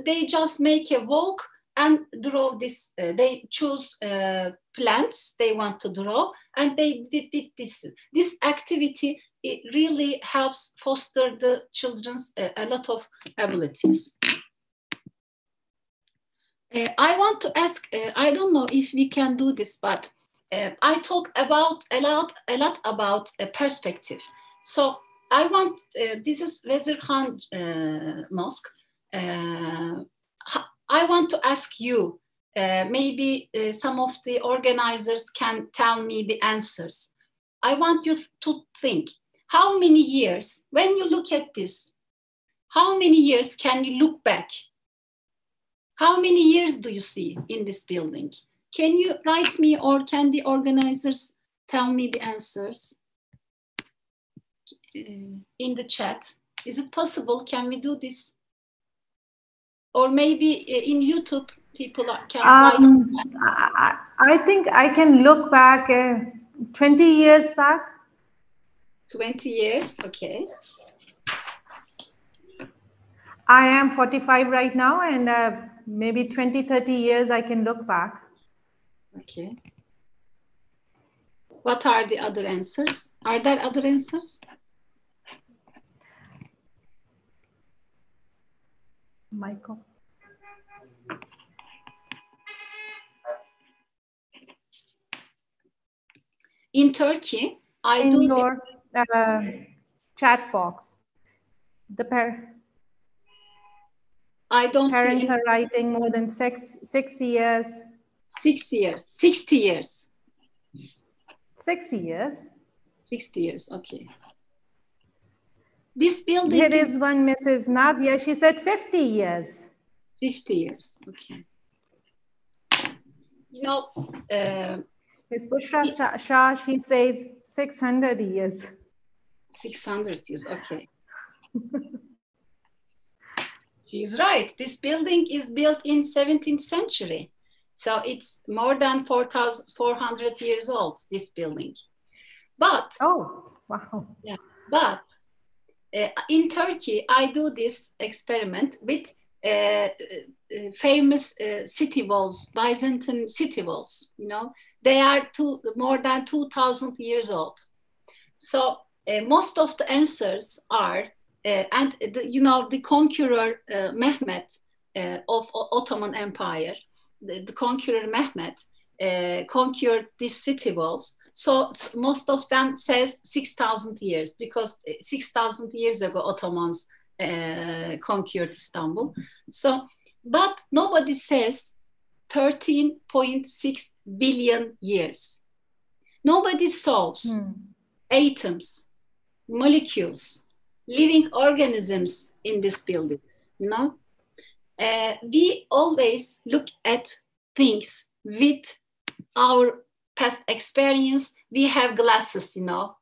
They just make a walk and draw this. They choose plants they want to draw, and they did this. This activity, it really helps foster the children's a lot of abilities. I want to ask, I don't know if we can do this, but I talk about a lot about perspective. So I want, this is Vezir Khan Mosque. I want to ask you, maybe some of the organizers can tell me the answers. I want you to think, how many years, when you look at this, how many years can you look back? How many years do you see in this building? Can you write me, or can the organizers tell me the answers in the chat? Is it possible? Can we do this? Or maybe in YouTube, people can write.
I think I can look back 20 years back.
20 years, okay.
I am 45 right now, and maybe 20, 30 years I can look back.
Okay. What are the other answers? Are there other answers?
Michael.
In Turkey, I
in
do
your chat box. The
I don't
parents
see
are writing more than 6 years.
6 years, 60 years.
6 years.
60 years, okay. This building
Here is one Mrs. Nadia. She said 50 years.
50 years, okay. You know,
Ms. Bushra Shah, she says 600 years.
600 years, okay. She's right. This building is built in 17th century. So it's more than 4,400 years old, this building. But,
oh, wow.
Yeah, but in Turkey, I do this experiment with famous city walls, Byzantine city walls, you know, they are more than 2,000 years old. So most of the answers are, you know, the conqueror Mehmet of Ottoman Empire, the conqueror Mehmet conquered these city walls. So most of them says 6,000 years because 6,000 years ago Ottomans conquered Istanbul. So, but nobody says 13.6 billion years. Nobody solves atoms, molecules, living organisms in these buildings, you know. We always look at things with our past experience. We have glasses, you know.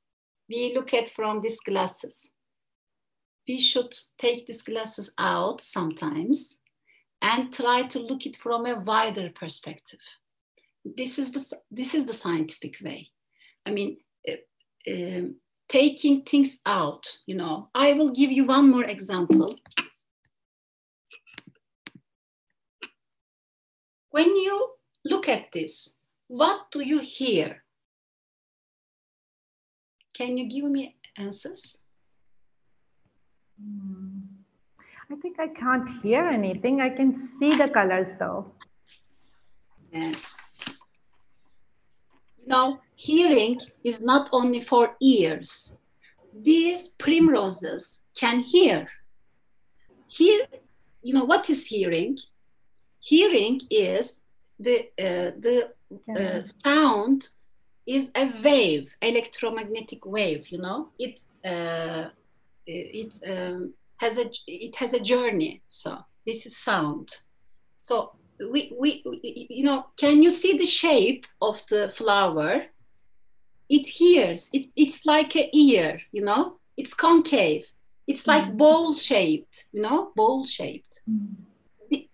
We look at from these glasses. We should take these glasses out sometimes and try to look it from a wider perspective. This is the scientific way. I mean, taking things out, you know. I will give you one more example. When you look at this, what do you hear? Can you give me answers?
I think I can't hear anything. I can see the colors though.
Yes. You know, hearing is not only for ears. These primroses can hear. Here, you know, what is hearing? Hearing is the sound is a wave, electromagnetic wave. You know, it has a journey. So this is sound. So we you know, can you see the shape of the flower? It hears. It's like an ear. You know, it's concave. It's like bowl shaped. You know, bowl shaped.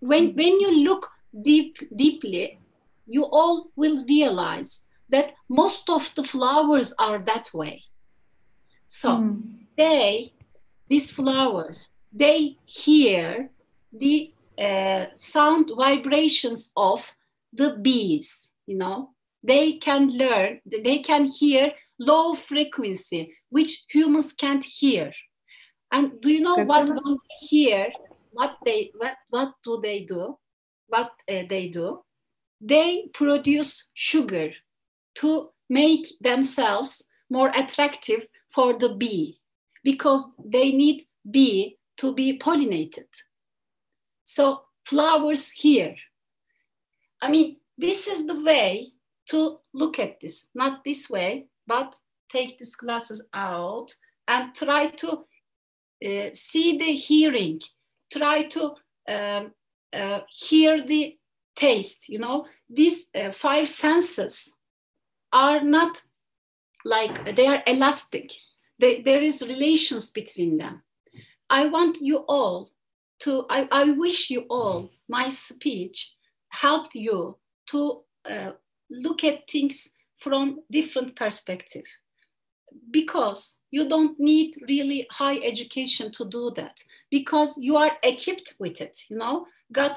When you look deeply, you all will realize that most of the flowers are that way. So these flowers, they hear the sound vibrations of the bees, you know. They can learn, they can hear low frequency, which humans can't hear. And do you know what when they hear, what do they do? What they do? They produce sugar to make themselves more attractive for the bee, because they need bee to be pollinated. So flowers hear. I mean, this is the way to look at this. Not this way, but take these glasses out and try to see the hearing, try to hear the taste, you know. These 5 senses are not like, they are elastic. There is relations between them. I want you all to, I wish you all, my speech helped you to look at things from different perspective, because you don't need really high education to do that, because you are equipped with it, you know. God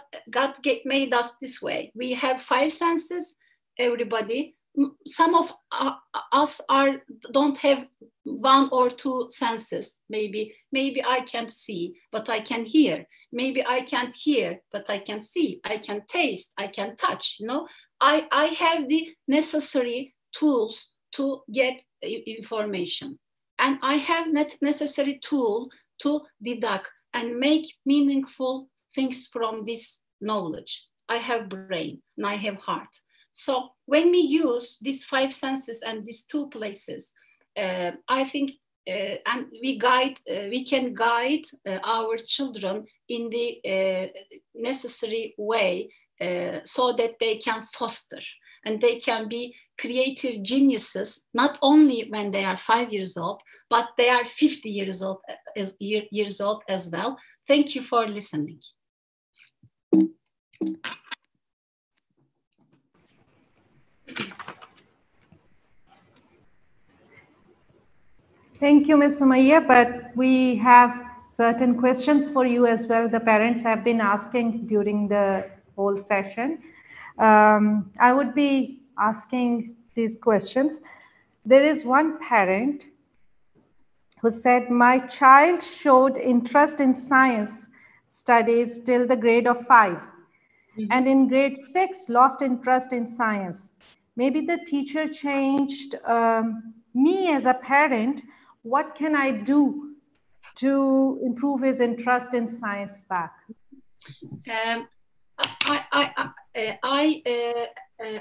made us this way. We have 5 senses, everybody. some of us don't have one or two senses. Maybe I can't see, but I can hear. Maybe I can't hear, but I can see. I can taste. I can touch. You know, I have the necessary tools to get information, and I have necessary tool to deduct and make meaningful things from this knowledge. I have brain and I have heart. So when we use these five senses and these two places, I think, and we can guide our children in the necessary way so that they can foster and they can be creative geniuses, not only when they are 5 years old, but they are 50 years old as well. Thank you for listening.
Thank you, Ms. Sümeyye, but we have certain questions for you as well. The parents have been asking during the whole session. I would be asking these questions. There is one parent who said, my child showed interest in science studies till the grade of 5. And in grade 6, lost interest in science. Maybe the teacher changed me as a parent. What can I do to improve his interest in science back?
I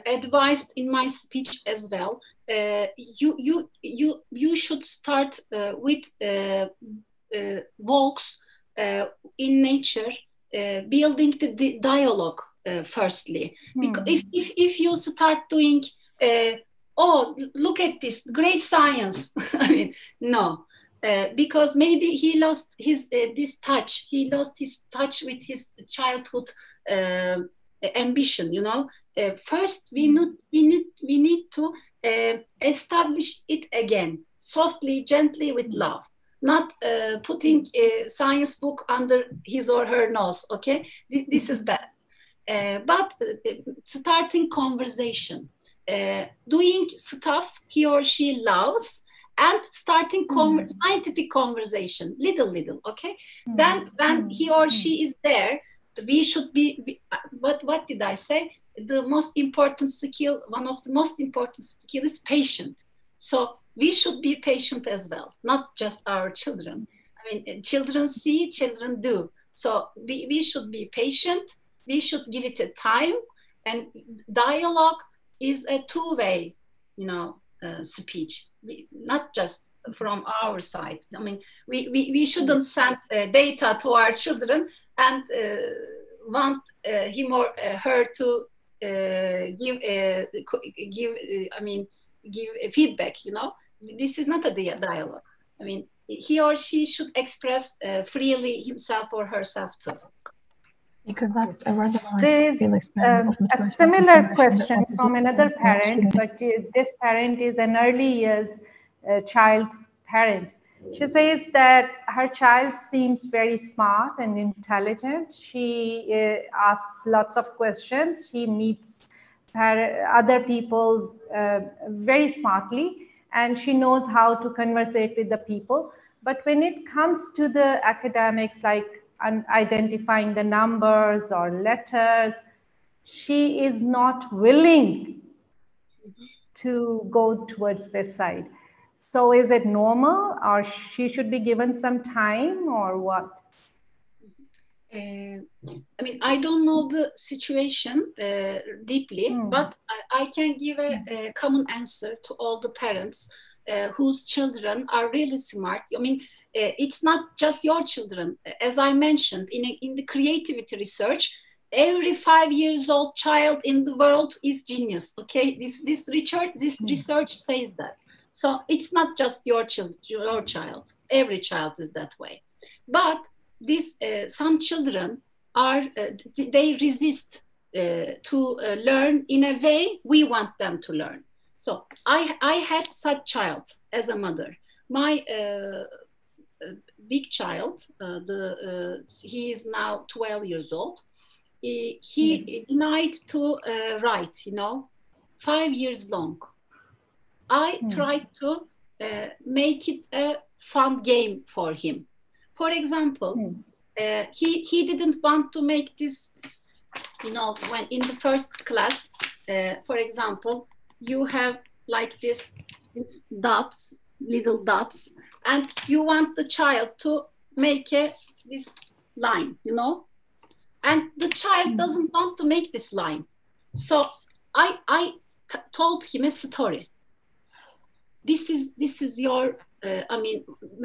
advised in my speech as well. You should start with walks in nature, building the dialogue firstly. Because if you start doing, oh, look at this great science, I mean, no. Because maybe he lost his this touch. He lost his touch with his childhood ambition. You know, first we need to establish it again, softly, gently, with love. Not putting a science book under his or her nose. Okay, this is bad. But starting conversation, doing stuff he or she loves. And starting scientific conversation, little, okay? Then when he or she is there, we should be, what did I say? The most important skill, one of the most important skill is patient. So we should be patient as well, not just our children. I mean, children see, children do. So we should be patient, we should give it a time, and dialogue is a two-way, you know, speech, not just from our side. I mean, we shouldn't send data to our children and want him or her to give feedback. You know, this is not a dialogue. I mean, he or she should express freely himself or herself too.
There is a similar question from another parent, but this parent is an early years child parent. She says that her child seems very smart and intelligent. She asks lots of questions. She meets other people very smartly, and she knows how to conversate with the people. But when it comes to the academics, like identifying the numbers or letters, she is not willing to go towards this side. So is it normal, or she should be given some time, or what?
I mean, I don't know the situation deeply, but I can give a common answer to all the parents whose children are really smart. I mean, it's not just your children. As I mentioned, in the creativity research, every 5 years old child in the world is genius. Okay, this research says that. So it's not just your child. Every child is that way. But some children are they resist to learn in a way we want them to learn. So I had such child as a mother. My big child, he is now 12 years old. He liked to write, you know, 5 years long. I tried to make it a fun game for him. For example, he didn't want to make this, you know, when in the first class, for example, you have like this dots, little dots, and you want the child to make this line, you know, and the child doesn't want to make this line. So I told him a story. This is your I mean,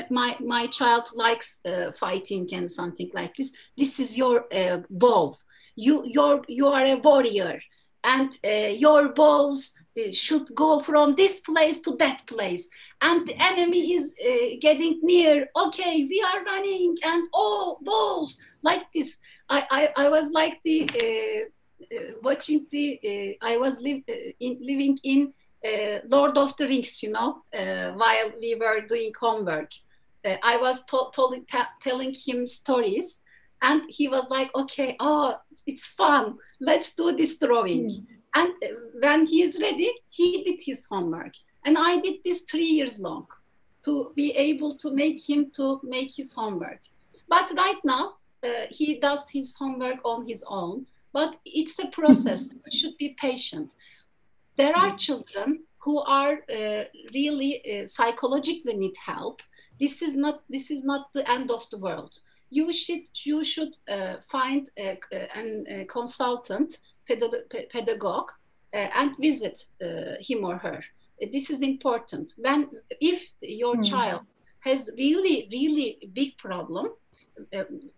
my child likes fighting and something like this. This is your bow. You are a warrior, and your bows should go from this place to that place. And the enemy is getting near. Okay, we are running, and oh, bows like this. I was like the watching the. I was living in. Lord of the Rings, you know, while we were doing homework. I was telling him stories, and he was like, okay, oh, it's fun. Let's do this drawing. And when he's ready, he did his homework. And I did this 3 years long to be able to make him to make his homework. But right now, he does his homework on his own. But it's a process. You should be patient. There are children who are really psychologically need help. This is not the end of the world. You should find a consultant, pedagogue, and visit him or her. This is important. If your child has really big problem,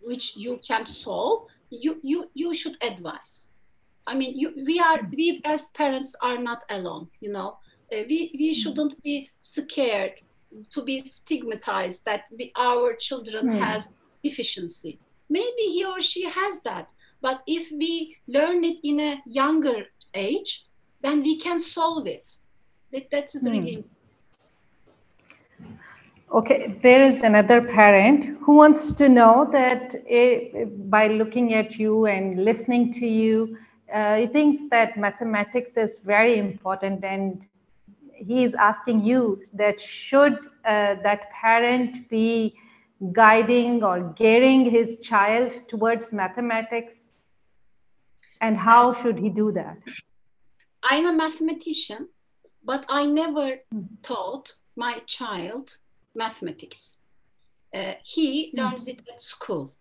which you can solve, you should advise. I mean, we as parents are not alone, you know. We shouldn't be scared to be stigmatized that our children has deficiency. Maybe he or she has that, but if we learn it in a younger age, then we can solve it. That is really.
Okay, there is another parent who wants to know that by looking at you and listening to you, he thinks that mathematics is very important, and he is asking you that should that parent be guiding or gearing his child towards mathematics, and how should he do that?
I'm a mathematician, but I never taught my child mathematics. He learns it at school,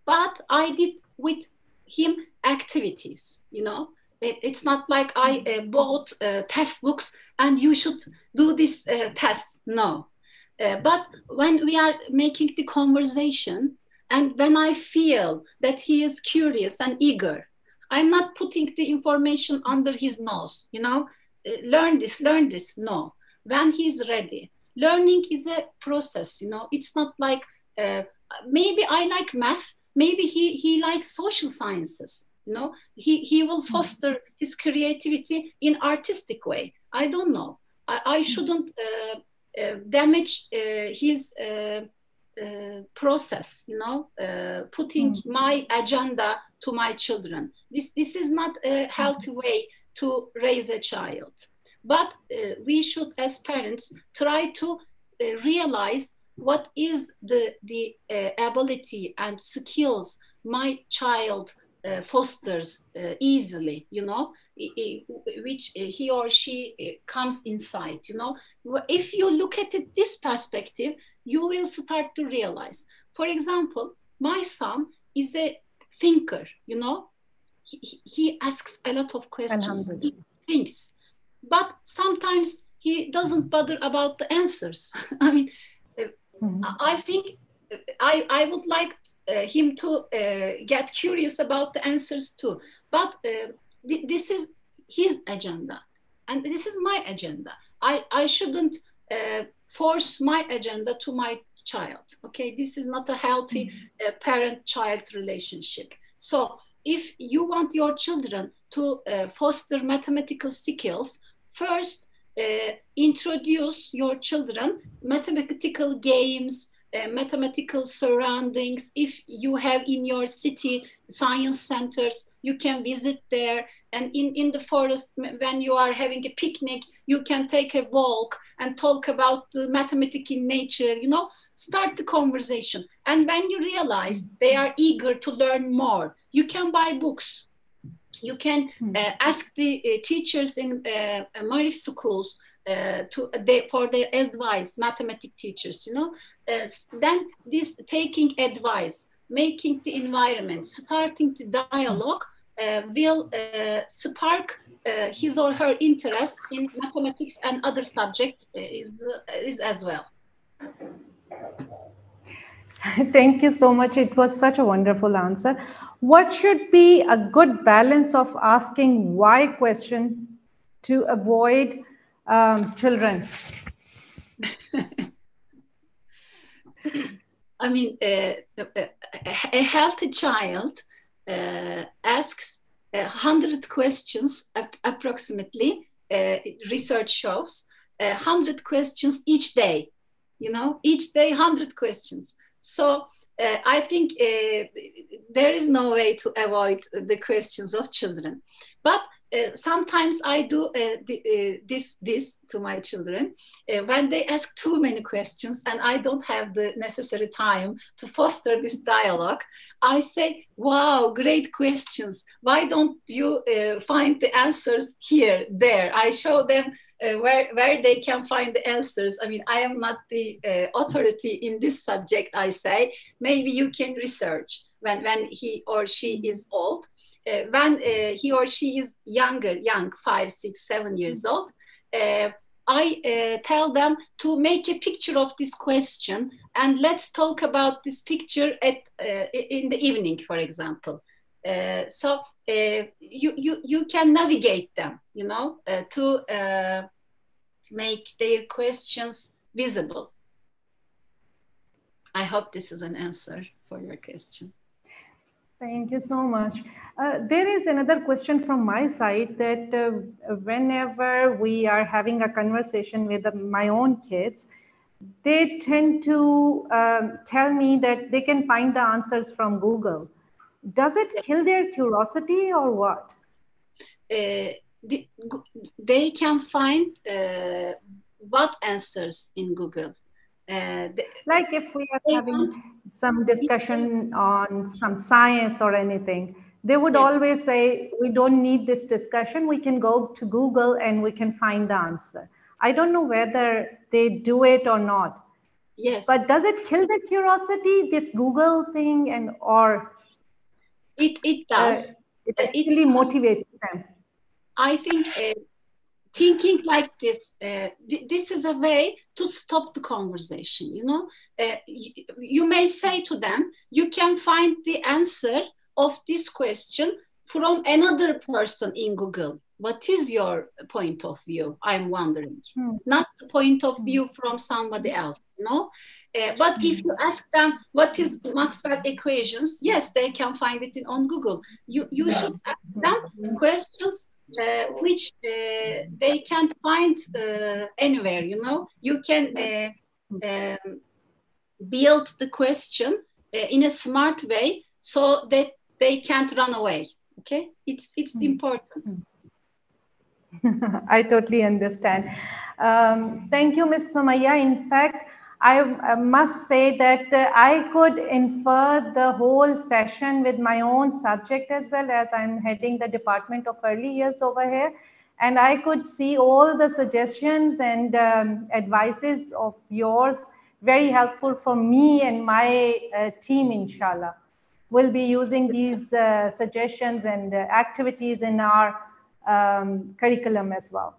but I did with him activities, you know. It's not like I bought test books and you should do this test. No. But when we are making the conversation, and when I feel that he is curious and eager, I'm not putting the information under his nose, you know, learn this. No. When he's ready, learning is a process, you know. It's not like maybe I like math, maybe he likes social sciences, you know. He will foster his creativity in artistic way. I don't know. I shouldn't damage his process, you know, putting my agenda to my children. This is not a healthy way to raise a child. But we should, as parents, try to realize what is the ability and skills my child fosters easily, you know, which he or she comes inside, you know. If you look at it this perspective, you will start to realize. For example, my son is a thinker, you know. He asks a lot of questions. He thinks. But sometimes he doesn't bother about the answers. I mean, I think I would like him to get curious about the answers too. But this is his agenda, and this is my agenda. I shouldn't force my agenda to my child. Okay, this is not a healthy parent-child relationship. So if you want your children to foster mathematical skills, first introduce your children mathematical games, mathematical surroundings. If you have in your city science centers, you can visit there. And in the forest, when you are having a picnic, you can take a walk and talk about the mathematics in nature, you know, start the conversation. And when you realize they are eager to learn more, you can buy books. You can ask the teachers in Marif schools for their advice, mathematics teachers, you know. Then this taking advice, making the environment, starting the dialogue will spark his or her interest in mathematics and other subjects is as well.
Thank you so much. It was such a wonderful answer. What should be a good balance of asking why question to avoid children?
I mean, a healthy child asks 100 questions approximately. Research shows 100 questions each day. You know, each day 100 questions. So I think there is no way to avoid the questions of children. But sometimes I do this to my children when they ask too many questions and I don't have the necessary time to foster this dialogue. I say, wow, great questions. Why don't you find the answers here, there? I show them where they can find the answers. I mean, I am not the authority in this subject, I say. Maybe you can research when he or she is old. When he or she is young, 5, 6, 7 years old, I tell them to make a picture of this question and let's talk about this picture in the evening, for example. So you can navigate them, you know, to make their questions visible. I hope this is an answer for your question.
Thank you so much. There is another question from my side that whenever we are having a conversation with my own kids, they tend to tell me that they can find the answers from Google. Does it kill their curiosity or what?
They can find what answers in Google?
Like if we are having some discussion on some science or anything, they would always say, we don't need this discussion. We can go to Google and we can find the answer. I don't know whether they do it or not.
Yes.
But does it kill the curiosity, this Google thing, and or
it does?
It actually motivates them.
I think thinking like this, this is a way to stop the conversation, you know. You may say to them, you can find the answer of this question from another person in Google. What is your point of view? I'm wondering. Not the point of view from somebody else, you know. But if you ask them, what is Maxwell equations? Yes, they can find it on Google. You should ask them questions which they can't find anywhere, you know. You can build the question in a smart way so that they can't run away. Okay, it's important.
I totally understand. Thank you, Ms. Sümeyye. In fact, I must say that I could infer the whole session with my own subject as well, as I'm heading the Department of Early Years over here. And I could see all the suggestions and advices of yours very helpful for me and my team, inshallah. We'll be using these suggestions and activities in our curriculum as well.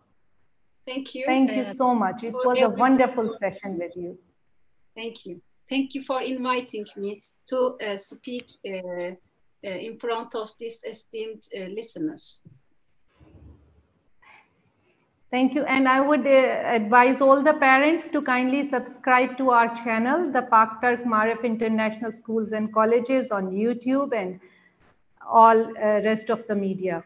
Thank you.
Thank you so much. It was a wonderful session with you.
Thank you. Thank you for inviting me to speak in front of these esteemed listeners.
Thank you. And I would advise all the parents to kindly subscribe to our channel, the Pak-Turk Marif International Schools and Colleges on YouTube and all rest of the media.